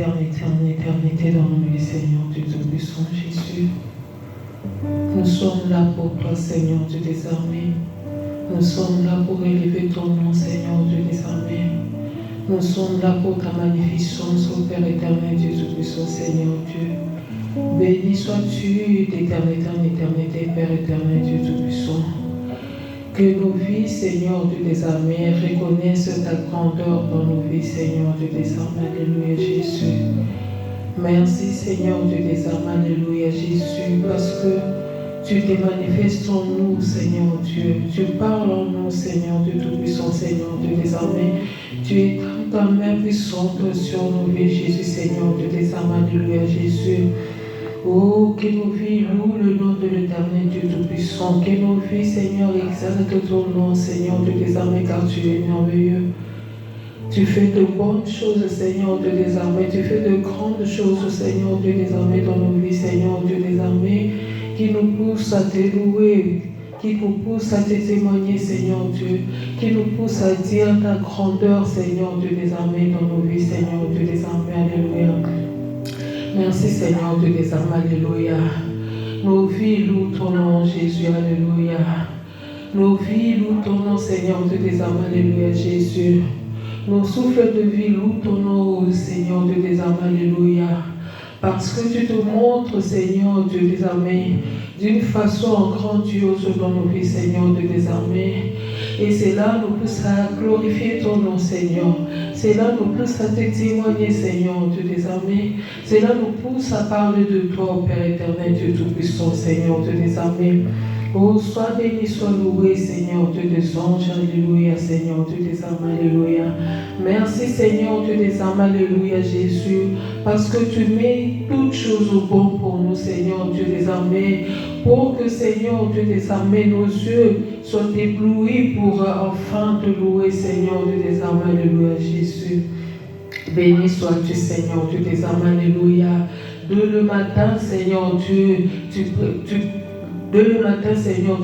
éternité en éternité dans nos vies, Seigneur Dieu Tout-Puissant, Jésus. Nous sommes là pour toi, Seigneur Dieu des armées. Nous sommes là pour élever ton nom, Seigneur Dieu des armées. Nous sommes là pour ta magnificence, ô Père éternel, Dieu Tout-Puissant, Seigneur Dieu. Béni sois-tu d'éternité en éternité, Père éternel, Dieu Tout-Puissant. Que nos vies, Seigneur Dieu des armées, reconnaissent ta grandeur dans nos vies, Seigneur Dieu des armées. Alléluia, Jésus. Merci, Seigneur Dieu des armées. Alléluia, Jésus, parce que tu te manifestes en nous, Seigneur Dieu. Tu parles en nous, Seigneur Dieu Tout-Puissant, Seigneur Dieu des armées. Tu es ta main puissante sur nos vies, Jésus, Seigneur Dieu des armées. Alléluia, Jésus. Oh, que nos vies louent le nom de l'Éternel Dieu Tout-Puissant. Que nos vies, Seigneur, exaltent ton nom, Seigneur Dieu des armées, car tu es merveilleux. Tu fais de bonnes choses, Seigneur Dieu des armées. Tu fais de grandes choses, Seigneur Dieu des armées, dans nos vies, Seigneur Dieu des armées, qui nous poussent à te louer, qui nous poussent à te témoigner, Seigneur Dieu, qui nous poussent à dire ta grandeur, Seigneur Dieu des armées, dans nos vies, Seigneur Dieu des armées. Alléluia. Merci, Seigneur Dieu des armées. Alléluia. Nos vies louent ton nom, Jésus. Alléluia. Nos vies louent ton nom, Seigneur Dieu des armées. Alléluia, Jésus. Nos souffles de vie louent ton nom, Seigneur Dieu des armées. Alléluia. Parce que tu te montres, Seigneur Dieu des armées, d'une façon grandiose dans nos vies, Seigneur Dieu des armées. Et cela nous pousse à glorifier ton nom, Seigneur. Cela nous pousse à te témoigner, Seigneur Dieu des armées. Cela nous pousse à parler de toi, Père éternel, Dieu Tout-Puissant, Seigneur Dieu des armées. Oh, sois béni, sois loué, Seigneur Dieu des anges, alléluia, Seigneur Dieu des armées, alléluia. Merci, Seigneur Dieu des armées, alléluia, Jésus, parce que tu mets toutes choses au bon pour nous, Seigneur Dieu des armées, pour que, Seigneur Dieu des armées, nos yeux soient éblouis pour enfin te louer, Seigneur Dieu des armées, alléluia, Jésus. Béni sois-tu, Seigneur Dieu des armées, alléluia. De le matin, Seigneur Dieu, de le matin, Seigneur,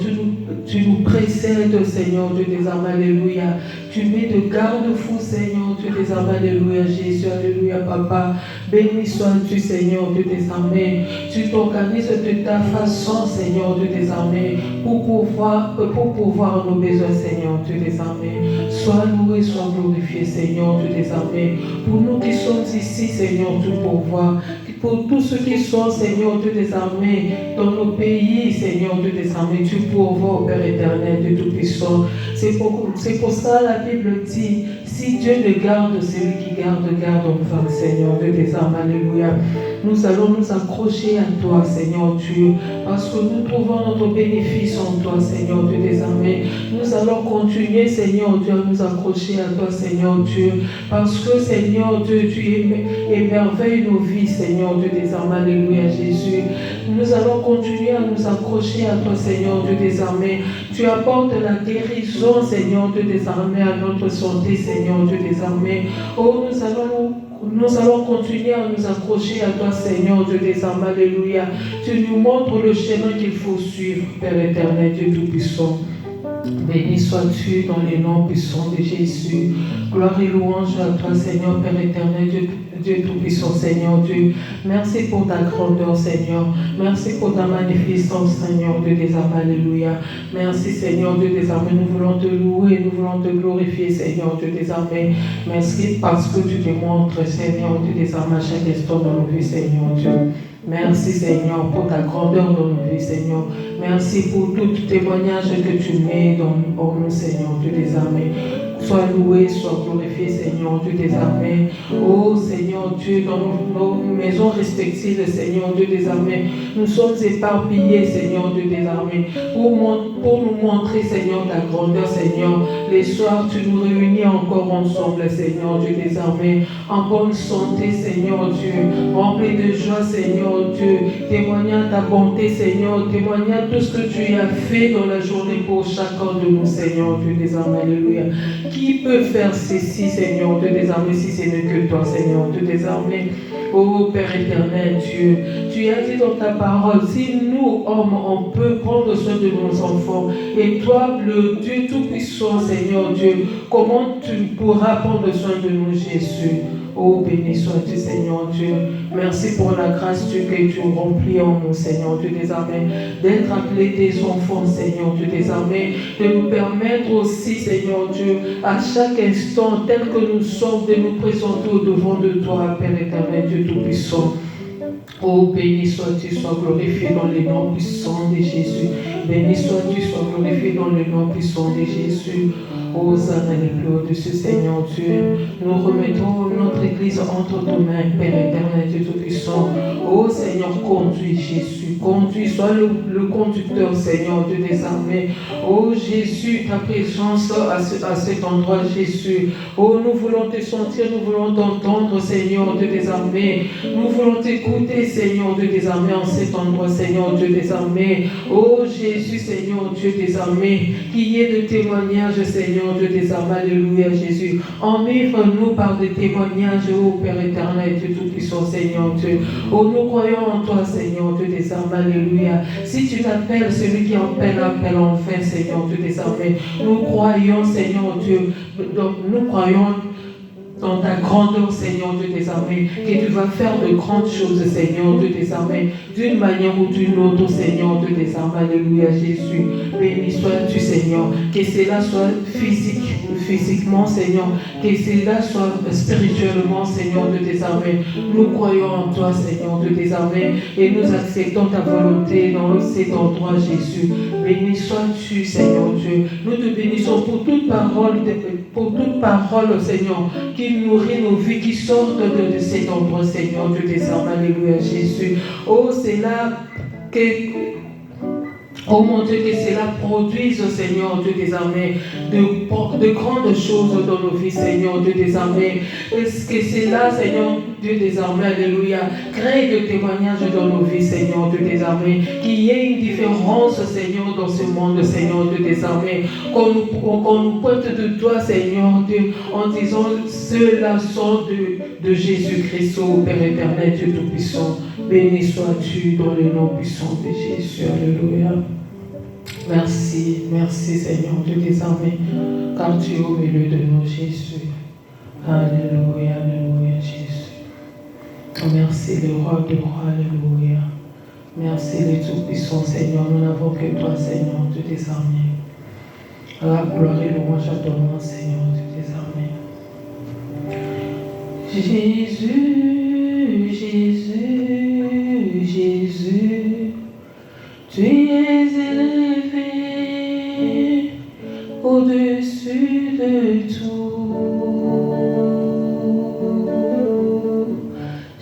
tu nous précèdes, Seigneur Dieu des armées, alléluia. Tu mets de garde-fous, Seigneur Dieu des armées, alléluia, Jésus, alléluia, Papa. Béni sois-tu, Seigneur Dieu des armées. Tu t'organises de ta façon, Seigneur Dieu des armées, pour pouvoir nos besoins, Seigneur Dieu des armées. Sois loué, sois glorifié, Seigneur Dieu des armées. Pour nous qui sommes ici, Seigneur Dieu, pourvoir. Pour tous ceux qui sont, Seigneur Dieu des armées, dans nos pays, Seigneur Dieu des armées, tu pourvois, Père éternel, Dieu Tout-Puissant. C'est pour ça la Bible dit, si Dieu le garde, celui qui garde enfin, Seigneur Dieu des armées, alléluia. Nous allons nous accrocher à toi, Seigneur Dieu, parce que nous trouvons notre bénéfice en toi, Seigneur Dieu des armées. Nous allons continuer, Seigneur Dieu, à nous accrocher à toi, Seigneur Dieu, parce que, Seigneur Dieu, tu émerveilles nos vies, Seigneur Dieu des armées, alléluia, Jésus. Nous allons continuer à nous accrocher à toi, Seigneur Dieu des armées. Tu apportes la guérison, Seigneur Dieu des armées, à notre santé, Seigneur Dieu des armées. Oh, nous allons continuer à nous accrocher à toi, Seigneur Dieu des armées, alléluia. Tu nous montres le chemin qu'il faut suivre, Père éternel, Dieu Tout-Puissant. Béni sois-tu dans les noms puissants de Jésus. Gloire et louange à toi, Seigneur, Père éternel, Dieu Tout-Puissant, Seigneur Dieu. Merci pour ta grandeur, Seigneur. Merci pour ta magnificence, Seigneur Dieu des armées, alléluia. Merci, Seigneur Dieu des armées. Nous voulons te louer, nous voulons te glorifier, Seigneur Dieu des armées. Merci parce que tu te montres, Seigneur Dieu des armées, à chaque instant dans nos vies, Seigneur Dieu. Merci, Seigneur, pour ta grandeur dans nos vies, Seigneur. Merci pour tout témoignage que tu mets en nous, Seigneur Dieu des armées. Sois loué, sois glorifié, Seigneur Dieu des armées. Oh Seigneur Dieu, dans nos maisons respectives, Seigneur Dieu des armées, nous sommes éparpillés, Seigneur Dieu des armées, pour nous montrer, Seigneur, ta grandeur, Seigneur. Les soirs, tu nous réunis encore ensemble, Seigneur Dieu des armées, en bonne santé, Seigneur Dieu, rempli de joie, Seigneur Dieu, témoignant ta bonté, Seigneur, témoignant tout ce que tu as fait dans la journée pour chacun de nous, Seigneur Dieu des armées, alléluia. Qui peut faire ceci, Seigneur Dieu des armées, si ce n'est que toi, Seigneur Dieu des armées? Oh Père éternel Dieu, tu as dit dans ta parole, si nous, hommes, on peut prendre soin de nos enfants, et toi, le Dieu Tout-Puissant, Seigneur Dieu, comment tu pourras prendre soin de nous, Jésus? Oh, béni sois-tu, Seigneur Dieu. Merci pour la grâce, Dieu, que tu remplis en nous, Seigneur Dieu, désormais, d'être appelés tes enfants, Seigneur Dieu, désormais, de nous permettre aussi, Seigneur Dieu, à chaque instant, tel que nous sommes, de nous présenter au devant de toi, Père éternel, Dieu Tout-Puissant. Oh, béni sois-tu, sois glorifié dans le nom puissant de Jésus. Béni sois-tu, sois glorifié dans le nom puissant de Jésus. Oh, Hosanna les plus au-dessus, Seigneur Dieu. Nous remettons notre Église entre tes mains, Père éternel, Dieu Tout-Puissant. Oh, Seigneur, conduis Jésus. Conduis, sois le conducteur, Seigneur Dieu des armées. Oh, Jésus, ta présence à cet endroit, Jésus. Oh, nous voulons te sentir, nous voulons t'entendre, Seigneur Dieu des armées. Nous voulons t'écouter, Seigneur Dieu des armées, en cet endroit, Seigneur Dieu des armées. Oh, Jésus, Seigneur Dieu des armées, qu'il y ait de témoignages, Seigneur Dieu des armées. Alléluia, Jésus. Enivre-nous par des témoignages, ô Père éternel, Dieu Tout-Puissant, Seigneur Dieu. Oh, nous croyons en toi, Seigneur Dieu des armées. Alléluia. Si tu t'appelles celui qui appelle enfin, Seigneur Dieu des armées. Nous croyons, Seigneur Dieu, nous croyons dans ta grandeur, Seigneur Dieu des armées, que tu vas faire de grandes choses, Seigneur Dieu des armées, d'une manière ou d'une autre, Seigneur Dieu des armées. Alléluia, Jésus. Béni sois-tu, Seigneur. Que cela soit physiquement, Seigneur. Que cela soit spirituellement, Seigneur Dieu des armées. Nous croyons en toi, Seigneur Dieu des armées, et nous acceptons ta volonté dans cet endroit, Jésus. Béni sois-tu, Seigneur Dieu. Nous te bénissons pour toute parole, Seigneur, qui nourrit nos vies, qui sortent de cet endroit, Seigneur Dieu des armées. Alléluia, Jésus. Oh, c'est là que... Oh mon Dieu, que cela produise, Seigneur Dieu des armées, de grandes choses dans nos vies, Seigneur Dieu des armées. Est-ce que c'est là, Seigneur Dieu des armées, alléluia, crée de témoignages dans nos vies, Seigneur Dieu des armées, qu'il y ait une différence, Seigneur, dans ce monde, Seigneur Dieu des armées, qu'on nous pointe de toi, Seigneur Dieu, en disant, ceux-là sont de Jésus-Christ, ô Père éternel, Dieu Tout-Puissant. Béni sois-tu dans le nom puissant de Jésus, alléluia. Merci, merci Seigneur Dieu des armées, car tu es au milieu de nous, Jésus. Alléluia, alléluia, Jésus. Merci le roi des rois, alléluia. Merci le Tout-Puissant, Seigneur. Nous n'avons que toi, Seigneur Dieu des armées. La gloire et louange à ton nom, Seigneur Dieu des armées. Jésus, Jésus, Jésus, tu es élevé au-dessus de tout.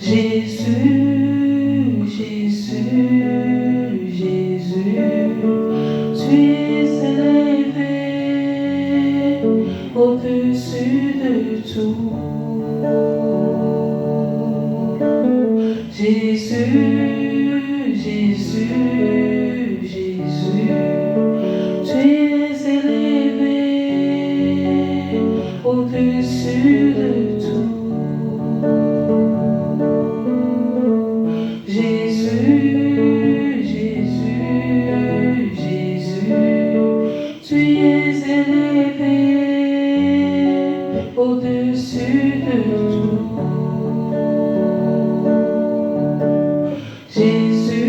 Jésus, Jésus, Jésus, tu es élevé au-dessus de tout. Jésus, Jésus, Jésus, tu es élevé au-dessus de tout. Jésus, Jésus, Jésus, tu es élevé au-dessus de tout. Jésus,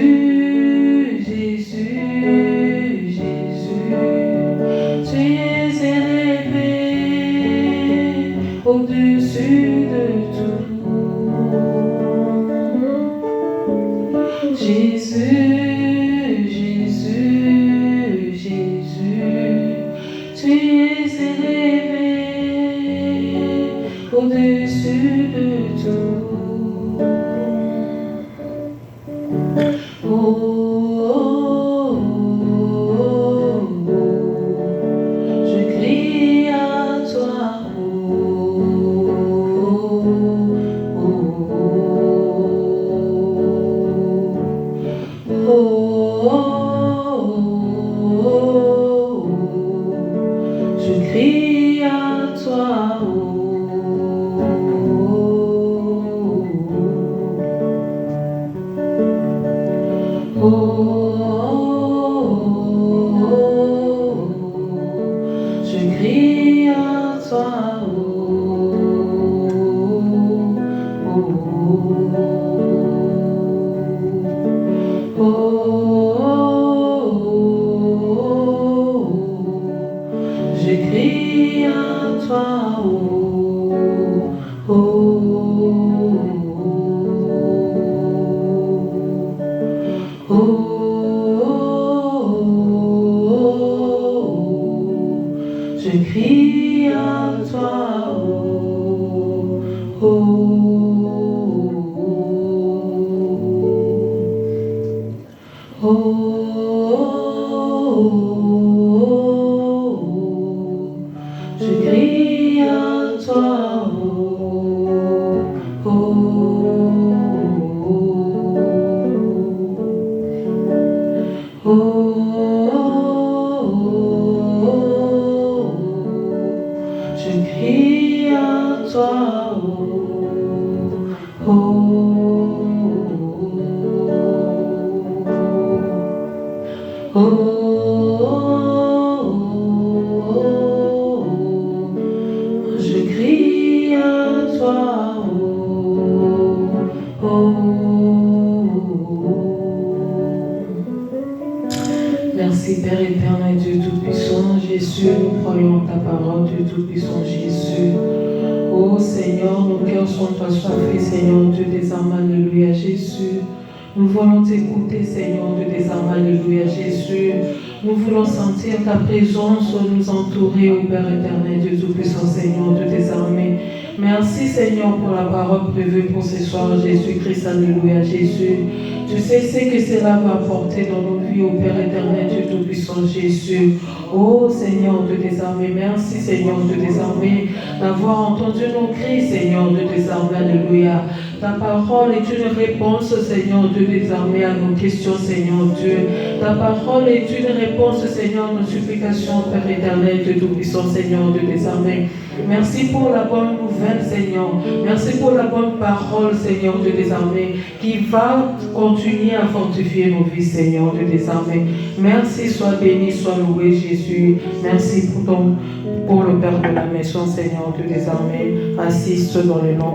Jésus, Jésus, tu es élevé au-dessus de tout. Jésus, Jésus, Jésus, tu es élevé au-dessus de tout. Oh, oh, oh, oh, je crie à toi. Oh, oh, oh, oh, Je crie à toi, je crie à toi, je crie à toi, je crie à toi, je crie à toi, Merci Père éternel, Dieu Tout-Puissant, Jésus, nous croyons ta parole, Dieu Tout-Puissant, Jésus. Oh Seigneur, nos cœurs sont assoiffés, Seigneur Dieu des âmes, alléluia Jésus. Nous voulons t'écouter, Seigneur Dieu des âmes, alléluia Jésus. Nous voulons sentir ta présence nous entourer, ô Père éternel, Dieu Tout-Puissant, Seigneur Dieu des armées. Merci Seigneur pour la parole prévue pour ce soir, Jésus-Christ, alléluia Jésus. Tu sais ce que cela va apporter dans nos vies, ô Père éternel, Dieu Tout-Puissant, Jésus. Oh Seigneur Dieu des armées, merci Seigneur Dieu des armées d'avoir entendu nos cris, Seigneur Dieu des armées, alléluia. Ta parole est une réponse, Seigneur Dieu des armées, à nos questions, Seigneur Dieu. Ta parole est une réponse, Seigneur, à nos supplications, Père éternel, Dieu Tout-Puissant, Seigneur Dieu des armées. Merci pour la bonne nouvelle, Seigneur. Merci pour la bonne parole, Seigneur Dieu des armées, qui va continuer à fortifier nos vies, Seigneur Dieu des armées. Merci, sois béni, sois loué, Jésus. Merci pour le Père de la maison, Seigneur Dieu des armées. Assiste dans le nom